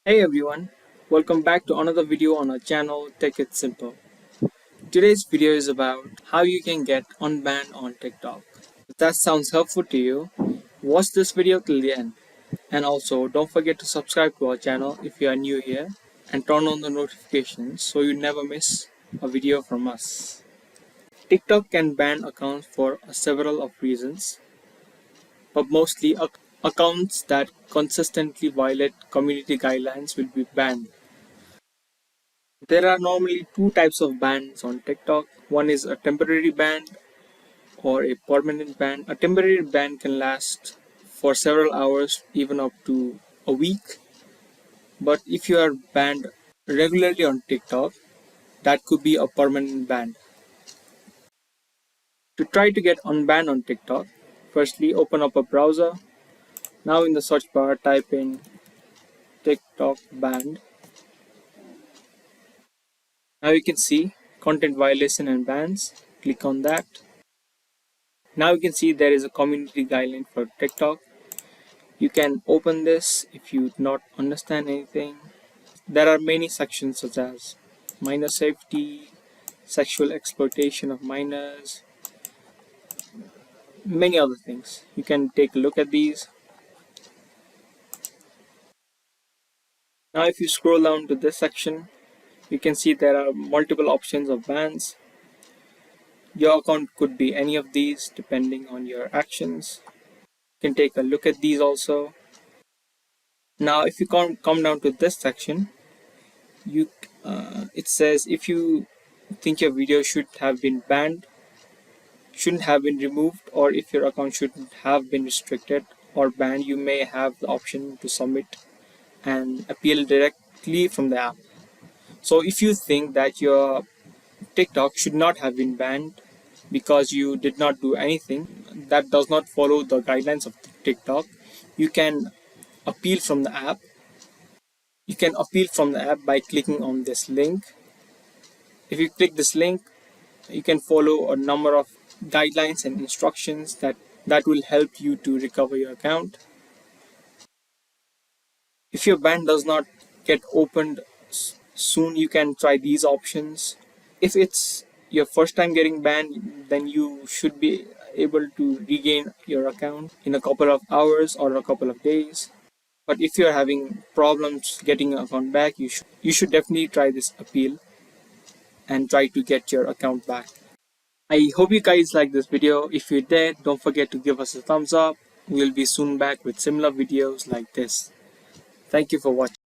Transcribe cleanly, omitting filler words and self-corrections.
Hey everyone, welcome back to another video on our channel Take It Simple. Today's video is about how you can get unbanned on TikTok. If that sounds helpful to you, watch this video till the end. And also don't forget to subscribe to our channel if you are new here and turn on the notifications so you never miss a video from us. TikTok can ban accounts for several of reasons, but mostly accounts that consistently violate community guidelines will be banned. There are normally two types of bans on TikTok. One is a temporary ban or a permanent ban. A temporary ban can last for several hours, even up to a week. But if you are banned regularly on TikTok, that could be a permanent ban. To try to get unbanned on TikTok, firstly open up a browser. Now in the search bar, type in TikTok banned. Now you can see content violation and bans. Click on that. Now you can see there is a community guideline for TikTok. You can open this if you do not understand anything. There are many sections such as minor safety, sexual exploitation of minors, many other things. You can take a look at these. Now if you scroll down to this section, you can see there are multiple options of bans. Your account could be any of these depending on your actions. You can take a look at these also. Now if you come down to this section, it says if you think your video should have been banned, shouldn't have been removed, or if your account shouldn't have been restricted or banned, you may have the option to submit and appeal directly from the app. So if you think that your TikTok should not have been banned because you did not do anything that does not follow the guidelines of TikTok, you can appeal from the app. You can appeal from the app by clicking on this link. If you click this link, you can follow a number of guidelines and instructions that will help you to recover your account. If your ban does not get opened soon, you can try these options. If it's your first time getting banned, then you should be able to regain your account in a couple of hours or a couple of days. But if you're having problems getting your account back, you should definitely try this appeal and try to get your account back. I hope you guys like this video. If you did, don't forget to give us a thumbs up. We'll be soon back with similar videos like this. Thank you for watching.